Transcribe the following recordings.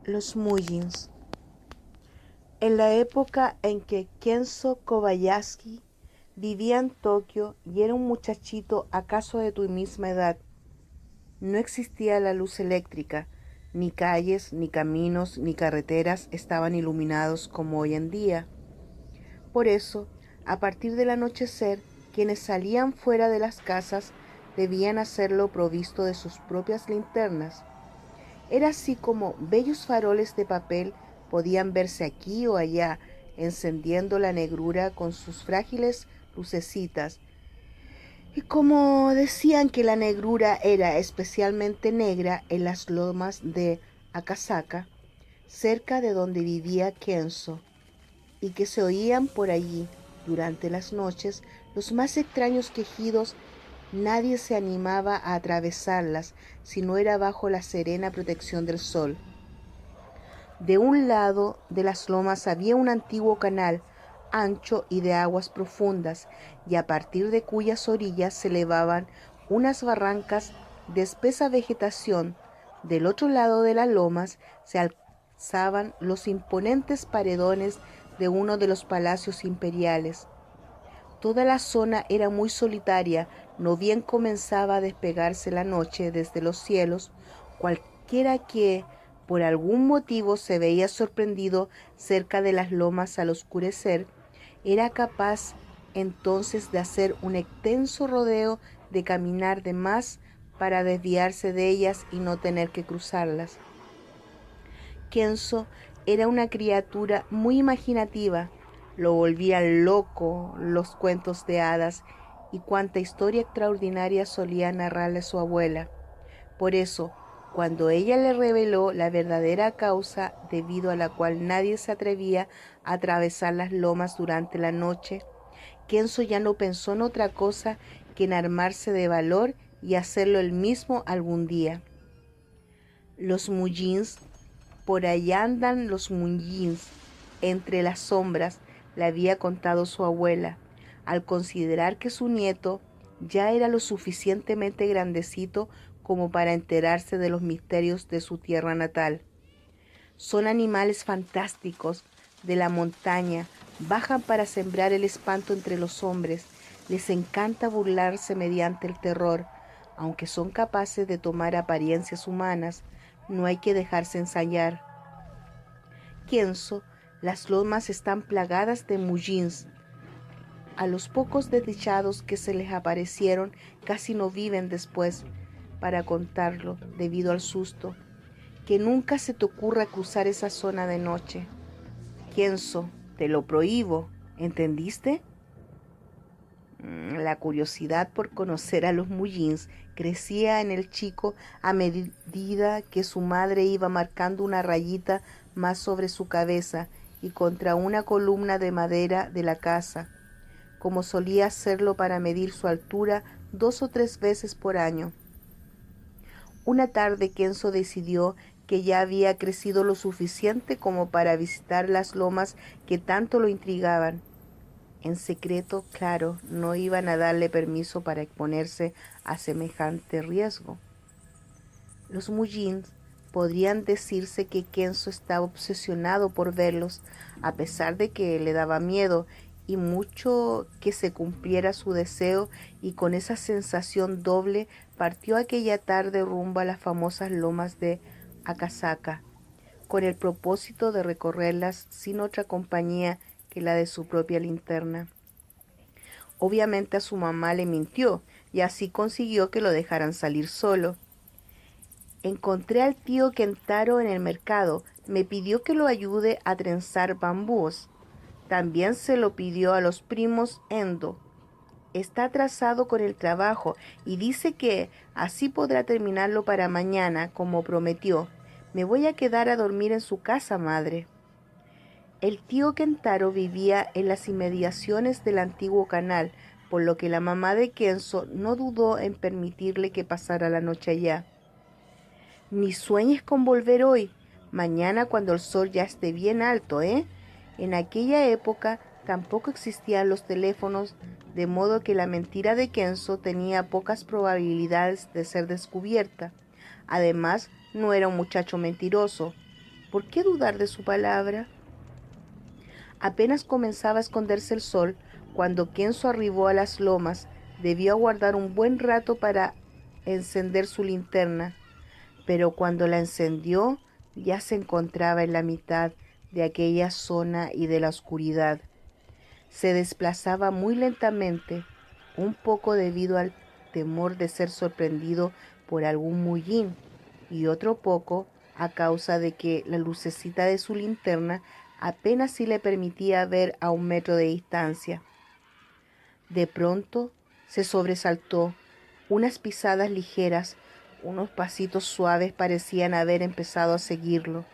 Los Muggins. En la época en que Kenzo Kobayashi vivía en Tokio y era un muchachito acaso de tu misma edad, no existía la luz eléctrica, ni calles, ni caminos, ni carreteras estaban iluminados como hoy en día. Por eso, a partir del anochecer, quienes salían fuera de las casas debían hacerlo provisto de sus propias linternas. Era así como bellos faroles de papel podían verse aquí o allá, encendiendo la negrura con sus frágiles lucecitas. Y como decían que la negrura era especialmente negra en las lomas de Akasaka, cerca de donde vivía Kenzo, y que se oían por allí, durante las noches, los más extraños quejidos, nadie se animaba a atravesarlas si no era bajo la serena protección del sol. De un lado de las lomas había un antiguo canal, ancho y de aguas profundas, y a partir de cuyas orillas se elevaban unas barrancas de espesa vegetación. Del otro lado de las lomas se alzaban los imponentes paredones de uno de los palacios imperiales. Toda la zona era muy solitaria, no bien comenzaba a despegarse la noche desde los cielos, cualquiera que por algún motivo se veía sorprendido cerca de las lomas al oscurecer, era capaz entonces de hacer un extenso rodeo, de caminar de más para desviarse de ellas y no tener que cruzarlas. Kenzo era una criatura muy imaginativa. Lo volvían loco los cuentos de hadas y cuánta historia extraordinaria solía narrarle su abuela. Por eso, cuando ella le reveló la verdadera causa debido a la cual nadie se atrevía a atravesar las lomas durante la noche, Kenzo ya no pensó en otra cosa que en armarse de valor y hacerlo él mismo algún día. Los Muggins, por allá andan los Muggins, entre las sombras, le había contado su abuela, al considerar que su nieto ya era lo suficientemente grandecito como para enterarse de los misterios de su tierra natal. Son animales fantásticos de la montaña, bajan para sembrar el espanto entre los hombres, les encanta burlarse mediante el terror, aunque son capaces de tomar apariencias humanas, no hay que dejarse ensayar. Kenzo, las lomas están plagadas de muggins. A los pocos desdichados que se les aparecieron casi no viven después para contarlo debido al susto. Que nunca se te ocurra cruzar esa zona de noche. Kenzo, te lo prohíbo, ¿entendiste? La curiosidad por conocer a los Muggins crecía en el chico a medida que su madre iba marcando una rayita más sobre su cabeza y contra una columna de madera de la casa, como solía hacerlo para medir su altura 2 o 3 veces por año. Una tarde Kenzo decidió que ya había crecido lo suficiente como para visitar las lomas que tanto lo intrigaban. En secreto, claro, no iban a darle permiso para exponerse a semejante riesgo. Los Muggins podrían decirse que Kenzo estaba obsesionado por verlos, a pesar de que le daba miedo y mucho que se cumpliera su deseo, y con esa sensación doble partió aquella tarde rumbo a las famosas lomas de Akasaka, con el propósito de recorrerlas sin otra compañía que la de su propia linterna. Obviamente a su mamá le mintió y así consiguió que lo dejaran salir solo. Encontré al tío Kentaro en el mercado, me pidió que lo ayude a trenzar bambús. También se lo pidió a los primos Endo. Está atrasado con el trabajo y dice que así podrá terminarlo para mañana, como prometió. Me voy a quedar a dormir en su casa, madre. El tío Kentaro vivía en las inmediaciones del antiguo canal, por lo que la mamá de Kenzo no dudó en permitirle que pasara la noche allá. Ni sueñes con volver hoy, mañana cuando el sol ya esté bien alto, ¿eh? En aquella época tampoco existían los teléfonos, de modo que la mentira de Kenzo tenía pocas probabilidades de ser descubierta. Además, no era un muchacho mentiroso. ¿Por qué dudar de su palabra? Apenas comenzaba a esconderse el sol, cuando Kenzo arribó a las lomas, debió aguardar un buen rato para encender su linterna, pero cuando la encendió ya se encontraba en la mitad de aquella zona y de la oscuridad. Se desplazaba muy lentamente, un poco debido al temor de ser sorprendido por algún mullín, y otro poco a causa de que la lucecita de su linterna apenas sí le permitía ver a 1 metro de distancia. De pronto se sobresaltó. Unas pisadas ligeras, unos pasitos suaves parecían haber empezado a seguirlo.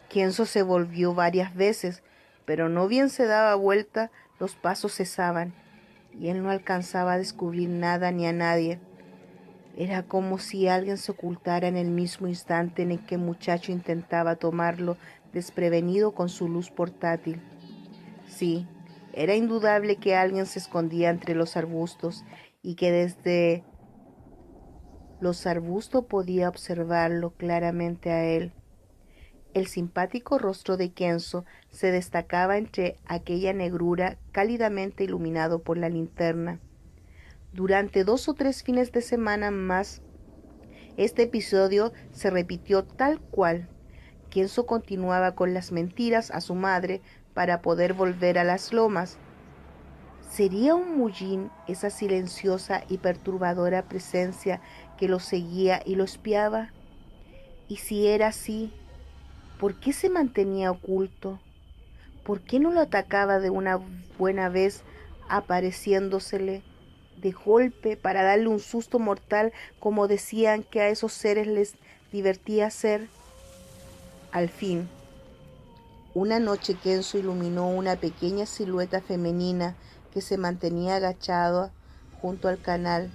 Kenzo se volvió varias veces, pero no bien se daba vuelta, los pasos cesaban, y él no alcanzaba a descubrir nada ni a nadie. Era como si alguien se ocultara en el mismo instante en el que el muchacho intentaba tomarlo desprevenido con su luz portátil. Sí, era indudable que alguien se escondía entre los arbustos y que desde los arbustos podía observarlo claramente a él. El simpático rostro de Kenzo se destacaba entre aquella negrura cálidamente iluminado por la linterna. Durante 2 o 3 fines de semana más, este episodio se repitió tal cual. Kenzo continuaba con las mentiras a su madre para poder volver a las lomas. ¿Sería un mullín esa silenciosa y perturbadora presencia que lo seguía y lo espiaba? Y si era así, ¿por qué se mantenía oculto? ¿Por qué no lo atacaba de una buena vez, apareciéndosele de golpe para darle un susto mortal, como decían que a esos seres les divertía hacer? Al fin, una noche Kenzo iluminó una pequeña silueta femenina que se mantenía agachada junto al canal.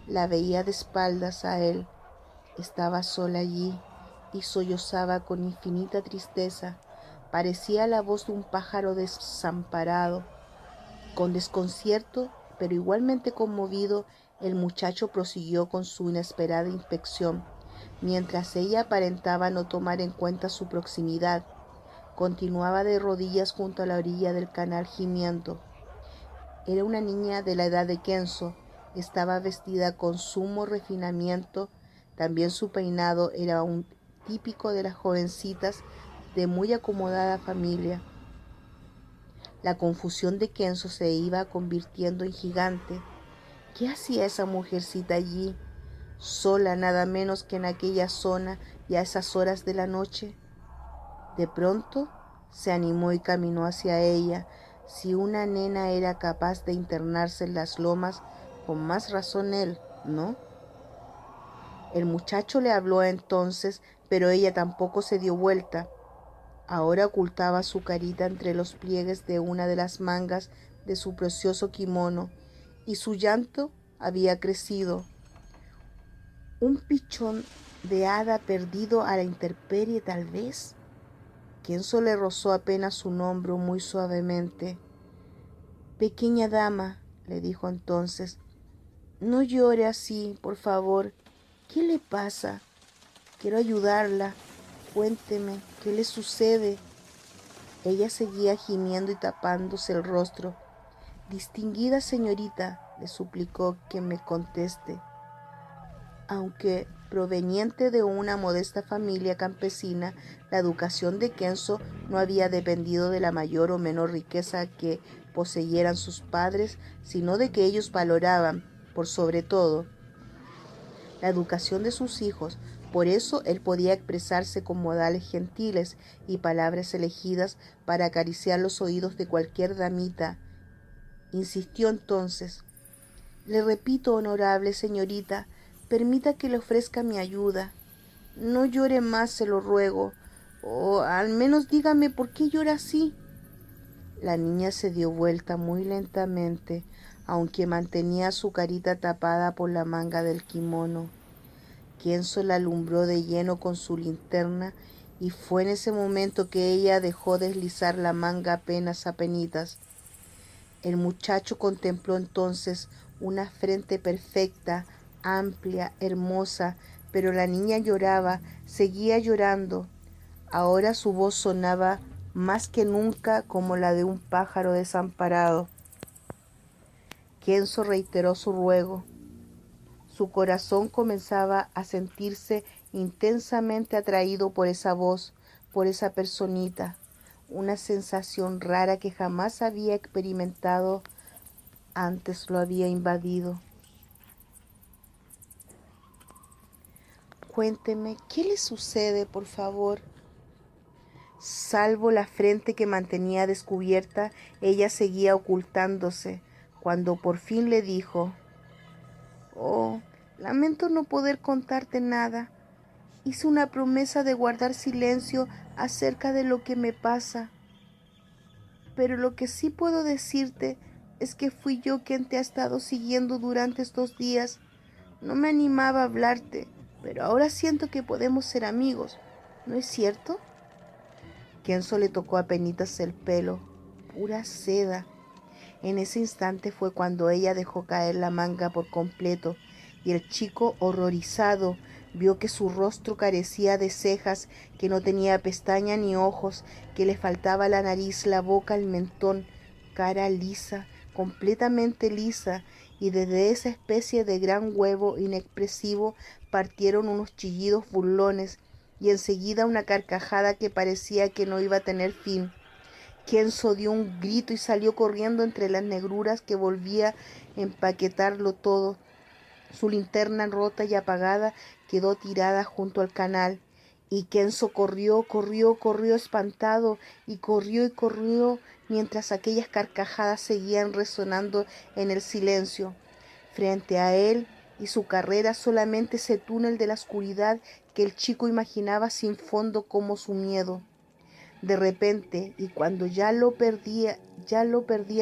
La veía de espaldas a él. Estaba sola allí y sollozaba con infinita tristeza. Parecía la voz de un pájaro desamparado. Con desconcierto, pero igualmente conmovido, el muchacho prosiguió con su inesperada inspección, mientras ella aparentaba no tomar en cuenta su proximidad. Continuaba de rodillas junto a la orilla del canal gimiendo. Era una niña de la edad de Kenzo. Estaba vestida con sumo refinamiento. También su peinado era un típico de las jovencitas de muy acomodada familia. La confusión de Kenzo se iba convirtiendo en gigante. ¿Qué hacía esa mujercita allí, sola nada menos que en aquella zona y a esas horas de la noche? De pronto se animó y caminó hacia ella. Si una nena era capaz de internarse en las lomas, con más razón él, ¿no? El muchacho le habló entonces, pero ella tampoco se dio vuelta. Ahora ocultaba su carita entre los pliegues de una de las mangas de su precioso kimono, y su llanto había crecido. Un pichón de hada perdido a la intemperie, tal vez. Kenzo le rozó apenas su hombro muy suavemente. Pequeña dama, le dijo entonces, no llore así, por favor. ¿Qué le pasa? Quiero ayudarla. Cuénteme, ¿qué le sucede? Ella seguía gimiendo y tapándose el rostro. Distinguida señorita, le suplicó que me conteste. Aunque proveniente de una modesta familia campesina, la educación de Kenzo no había dependido de la mayor o menor riqueza que poseyeran sus padres, sino de que ellos valoraban, por sobre todo, la educación de sus hijos. Por eso él podía expresarse con modales gentiles y palabras elegidas para acariciar los oídos de cualquier damita. Insistió entonces. Le repito, honorable señorita, permita que le ofrezca mi ayuda. No llore más, se lo ruego. O al menos dígame por qué llora así. La niña se dio vuelta muy lentamente, aunque mantenía su carita tapada por la manga del kimono. Kenzo la alumbró de lleno con su linterna, y fue en ese momento que ella dejó deslizar la manga apenas apenitas. El muchacho contempló entonces una frente perfecta, amplia, hermosa, pero la niña lloraba, seguía llorando. Ahora su voz sonaba más que nunca como la de un pájaro desamparado. Kenzo reiteró su ruego. Su corazón comenzaba a sentirse intensamente atraído por esa voz, por esa personita, una sensación rara que jamás había experimentado antes lo había invadido. Cuénteme, ¿qué le sucede, por favor? Salvo la frente que mantenía descubierta, ella seguía ocultándose, cuando por fin le dijo: Oh, lamento no poder contarte nada. Hice una promesa de guardar silencio acerca de lo que me pasa. Pero lo que sí puedo decirte es que fui yo quien te ha estado siguiendo durante estos días. No me animaba a hablarte, pero ahora siento que podemos ser amigos, ¿no es cierto? Kenzo le tocó apenitas el pelo, pura seda. En ese instante fue cuando ella dejó caer la manga por completo, y el chico, horrorizado, vio que su rostro carecía de cejas, que no tenía pestaña ni ojos, que le faltaba la nariz, la boca, el mentón, cara lisa, completamente lisa, y desde esa especie de gran huevo inexpresivo partieron unos chillidos burlones, y enseguida una carcajada que parecía que no iba a tener fin. Kenzo dio un grito y salió corriendo entre las negruras que volvía a empaquetarlo todo. Su linterna rota y apagada quedó tirada junto al canal, y Kenzo corrió espantado, y corrió mientras aquellas carcajadas seguían resonando en el silencio. Frente a él y su carrera solamente ese túnel de la oscuridad que el chico imaginaba sin fondo como su miedo. De repente, y cuando ya lo perdía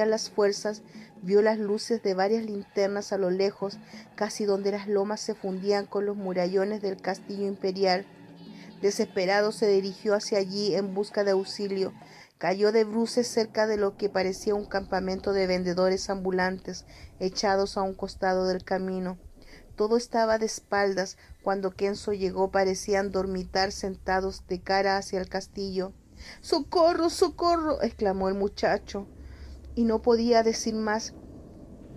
las fuerzas, vio las luces de varias linternas a lo lejos, casi donde las lomas se fundían con los murallones del castillo imperial. Desesperado se dirigió hacia allí en busca de auxilio. Cayó de bruces cerca de lo que parecía un campamento de vendedores ambulantes, echados a un costado del camino. Todo estaba de espaldas. Cuando Kenzo llegó parecían dormitar sentados de cara hacia el castillo. ¡Socorro, socorro!, exclamó el muchacho, y no podía decir más.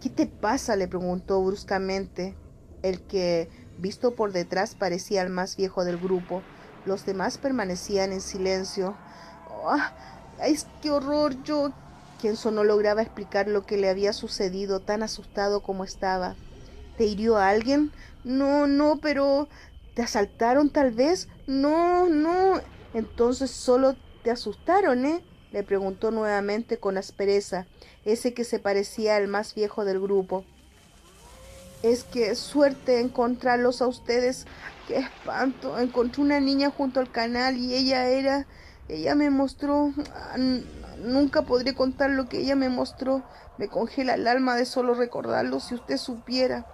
¿Qué te pasa?, le preguntó bruscamente el que, visto por detrás, parecía el más viejo del grupo. Los demás permanecían en silencio. ¡Oh, ay, qué horror! Kenzo no lograba explicar lo que le había sucedido, tan asustado como estaba. ¿Te hirió a alguien? No, pero ¿te asaltaron tal vez? No. Entonces solo te asustaron, ¿eh? Le preguntó nuevamente con aspereza, ese que se parecía al más viejo del grupo. Es que suerte encontrarlos a ustedes. ¡Qué espanto! Encontré una niña junto al canal y ella me mostró. Nunca podré contar lo que ella me mostró. Me congela el alma de solo recordarlo, si usted supiera.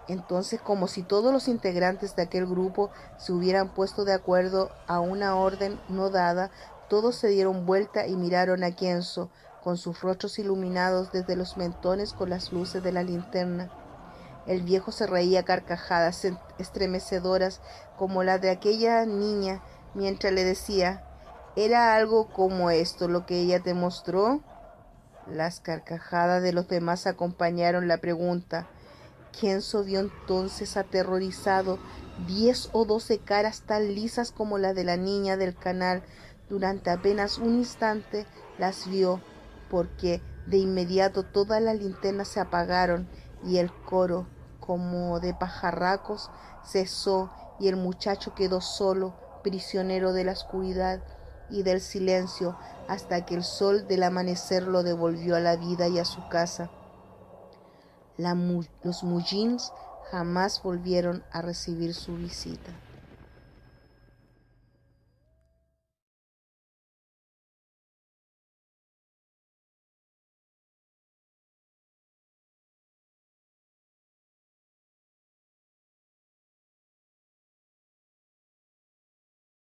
Entonces, como si todos los integrantes de aquel grupo se hubieran puesto de acuerdo a una orden no dada, todos se dieron vuelta y miraron a Kenzo, con sus rostros iluminados desde los mentones con las luces de la linterna. El viejo se reía a carcajadas estremecedoras como la de aquella niña, mientras le decía: ¿Era algo como esto lo que ella te mostró? Las carcajadas de los demás acompañaron la pregunta. Kenzo vio entonces, aterrorizado, 10 o 12 caras tan lisas como la de la niña del canal. Durante apenas un instante las vio, porque de inmediato todas las linternas se apagaron y el coro, como de pajarracos, cesó, y el muchacho quedó solo, prisionero de la oscuridad y del silencio, hasta que el sol del amanecer lo devolvió a la vida y a su casa. Los Mullins jamás volvieron a recibir su visita.